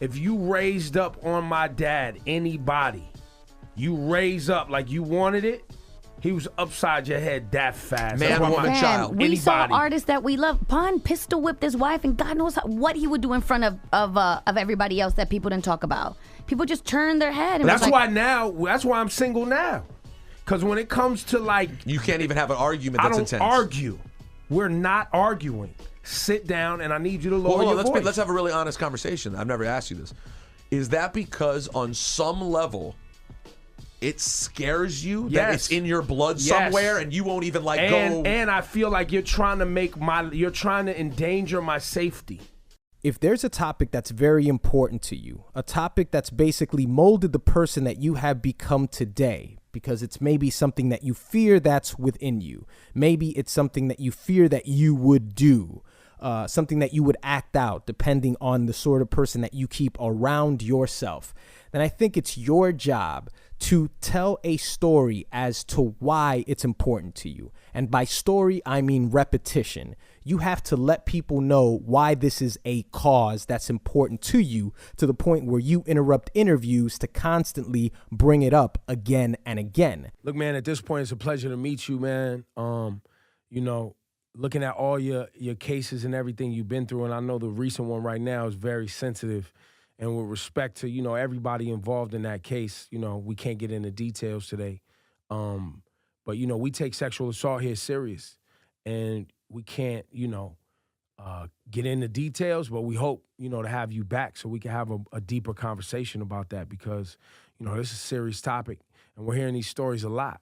If you raised up on my dad, anybody, you raise up like you wanted it, he was upside your head that fast. Man, woman, child. We saw Anybody. artists that we love. Pun pistol whipped his wife, and God knows what he would do in front of everybody else that people didn't talk about. People just turned their head. And That's was like, that's why I'm single now. Because when it comes to like... You can't even have an argument that's intense. I don't argue. We're not arguing. Sit down, and I need you to lower your voice. Let's have a really honest conversation. I've never asked you this. Is that because on some level it scares you that it's in your blood somewhere and you won't even go? And I feel like you're trying to endanger my safety. If there's a topic that's very important to you, a topic that's basically molded the person that you have become today, because it's maybe something that you fear that's within you. Maybe it's something that you fear that you would do, something that you would act out depending on the sort of person that you keep around yourself. Then I think it's your job to tell a story as to why it's important to you. And by story, I mean repetition. You have to let people know why this is a cause that's important to you, to the point where you interrupt interviews to constantly bring it up again and again. Look, man, at this point, it's a pleasure to meet you, man. Looking at all your cases and everything you've been through, and I know the recent one right now is very sensitive. And with respect to, everybody involved in that case, we can't get into details today. But, we take sexual assault here serious. And we can't, get into details, but we hope, to have you back so we can have a deeper conversation about that because, this is a serious topic. And we're hearing these stories a lot.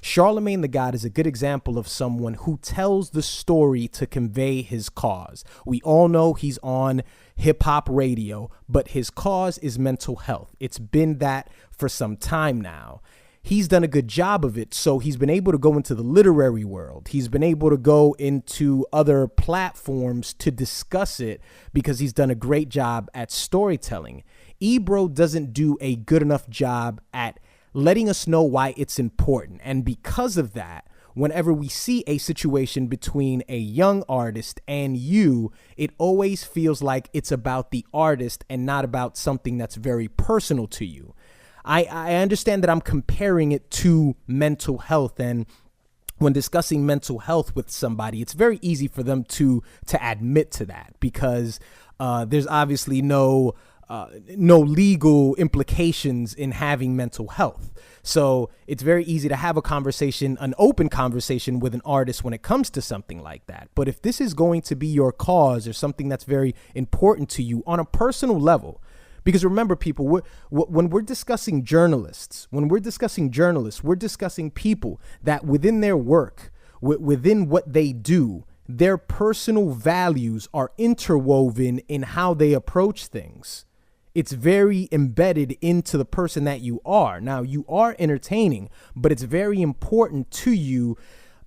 Charlemagne the God is a good example of someone who tells the story to convey his cause. We all know he's on hip hop radio, but his cause is mental health. It's been that for some time now. He's done a good job of it, so he's been able to go into the literary world. He's been able to go into other platforms to discuss it because he's done a great job at storytelling. Ebro doesn't do a good enough job at letting us know why it's important. And because of that, whenever we see a situation between a young artist and you, it always feels like it's about the artist and not about something that's very personal to you. I understand that I'm comparing it to mental health, and when discussing mental health with somebody, it's very easy for them to admit to that because there's obviously no legal implications in having mental health. So it's very easy to have a conversation, an open conversation with an artist when it comes to something like that. But if this is going to be your cause or something that's very important to you on a personal level, because remember, people, when we're discussing journalists, we're discussing people that within their work, within what they do, their personal values are interwoven in how they approach things. It's very embedded into the person that you are. Now, you are entertaining, but it's very important to you.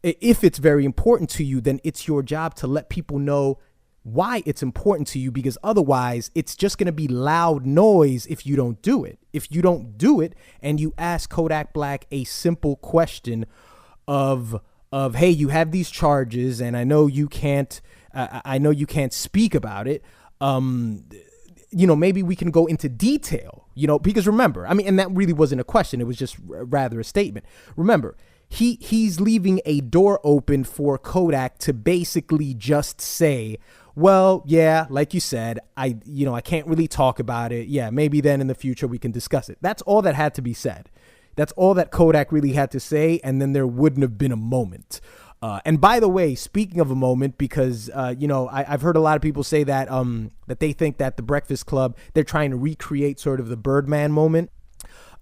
If it's very important to you, then it's your job to let people know why it's important to you, because otherwise it's just going to be loud noise if you don't do it. If you don't do it and you ask Kodak Black a simple question of hey, you have these charges and I know you can't speak about it. Maybe we can go into detail, because remember, and that really wasn't a question. It was just rather a statement. Remember, he's leaving a door open for Kodak to basically just say, well, yeah, like you said, I can't really talk about it. Yeah, maybe then in the future we can discuss it. That's all that had to be said. That's all that Kodak really had to say, and then there wouldn't have been a moment. And by the way, speaking of a moment, because, I've heard a lot of people say that that they think that the Breakfast Club, they're trying to recreate sort of the Birdman moment.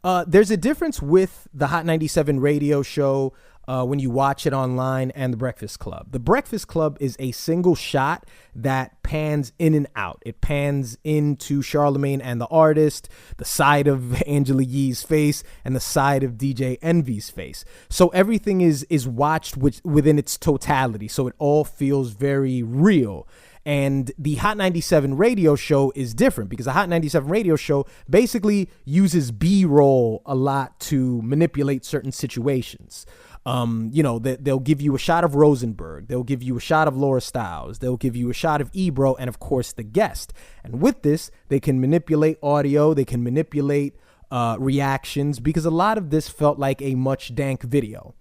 There's a difference with the Hot 97 radio show when you watch it online and the Breakfast Club. The Breakfast Club is a single shot that pans in and out. It pans into Charlemagne and the artist, the side of Angela Yee's face, and the side of DJ Envy's face. So everything is watched within its totality. So it all feels very real. And the Hot 97 radio show is different because the Hot 97 radio show basically uses B-roll a lot to manipulate certain situations. They'll give you a shot of Rosenberg. They'll give you a shot of Laura Stiles. They'll give you a shot of Ebro and, of course, the guest. And with this, they can manipulate audio. They can manipulate reactions, because a lot of this felt like a much dank video.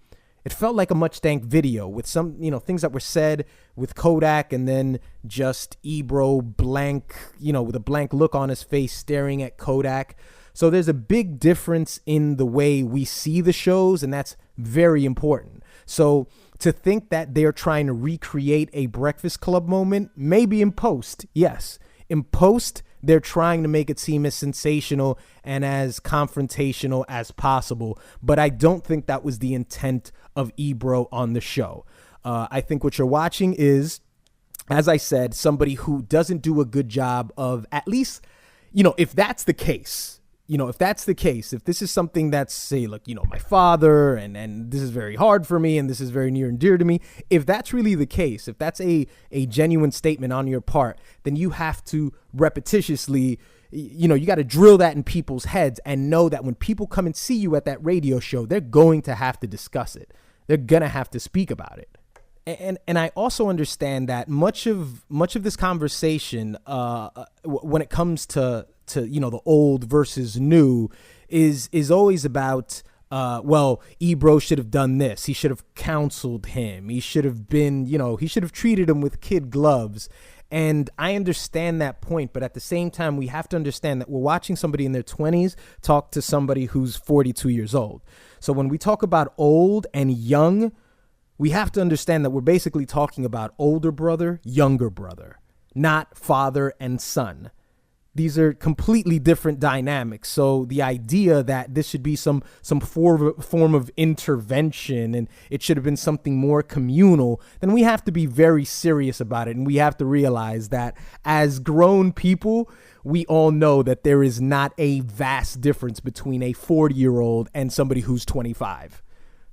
It felt like a much dank video with some, things that were said with Kodak, and then just Ebro blank, with a blank look on his face staring at Kodak. So there's a big difference in the way we see the shows, and that's very important. So to think that they're trying to recreate a Breakfast Club moment, maybe in post, yes. In post, they're trying to make it seem as sensational and as confrontational as possible. But I don't think that was the intent of Ebro on the show. I think what you're watching is, as I said, somebody who doesn't do a good job of, at least, if that's the case, if this is something that's, say, like, my father, and this is very hard for me, and this is very near and dear to me, if that's really the case, if that's a genuine statement on your part, then you have to repetitiously, you got to drill that in people's heads and know that when people come and see you at that radio show, they're going to have to discuss it. They're going to have to speak about it. And I also understand that much of this conversation, when it comes to the old versus new, is always about, Ebro should have done this. He should have counseled him. He should have been, he should have treated him with kid gloves. And I understand that point, but at the same time, we have to understand that we're watching somebody in their 20s talk to somebody who's 42 years old. So when we talk about old and young, we have to understand that we're basically talking about older brother, younger brother, not father and son. These are completely different dynamics. So the idea that this should be some form of intervention and it should have been something more communal, then we have to be very serious about it. And we have to realize that as grown people, we all know that there is not a vast difference between a 40-year-old and somebody who's 25.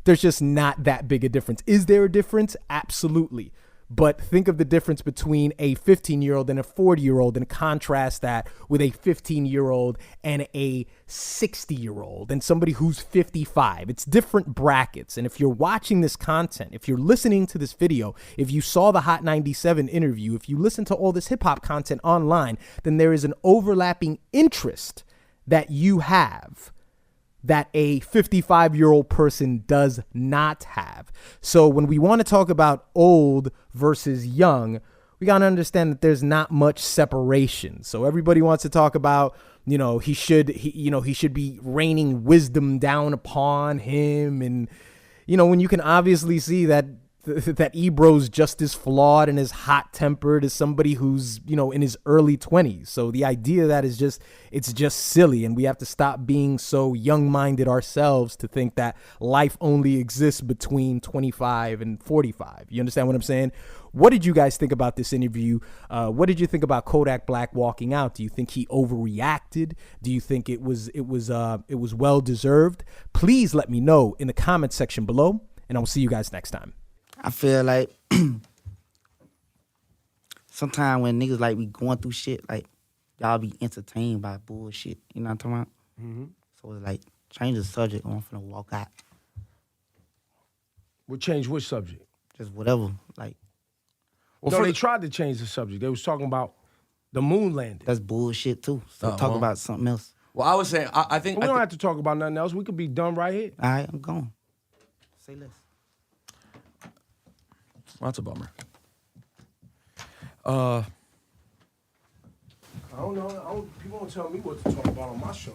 There's just not that big a difference. Is there a difference? Absolutely. But think of the difference between a 15-year-old and a 40-year-old, and contrast that with a 15-year-old and a 60-year-old and somebody who's 55. It's different brackets. And if you're watching this content, if you're listening to this video, if you saw the Hot 97 interview, if you listen to all this hip-hop content online, then there is an overlapping interest that you have that a 55-year-old person does not have. So when we want to talk about old versus young, we got to understand that there's not much separation. So everybody wants to talk about, he should be raining wisdom down upon him. And, when you can obviously see that Ebro's just as flawed and as hot-tempered as somebody who's, in his early 20s. So the idea that it's just silly, and we have to stop being so young-minded ourselves to think that life only exists between 25 and 45. You understand what I'm saying? What did you guys think about this interview? What did you think about Kodak Black walking out? Do you think he overreacted? Do you think it was well-deserved? Please let me know in the comment section below, and I'll see you guys next time. I feel like sometimes when niggas like we going through shit, like y'all be entertained by bullshit. You know what I'm talking about? Mm-hmm. So it's like change the subject. I'm finna walk out. We'll change which subject? Just whatever. Like, they tried to change the subject. They was talking about the moon landing. That's bullshit too. So talk about something else. Well, I was saying, I think we don't have to talk about nothing else. We could be done right here. All right, I'm going. Say less. Well, that's a bummer. I don't know. People don't tell me what to talk about on my show.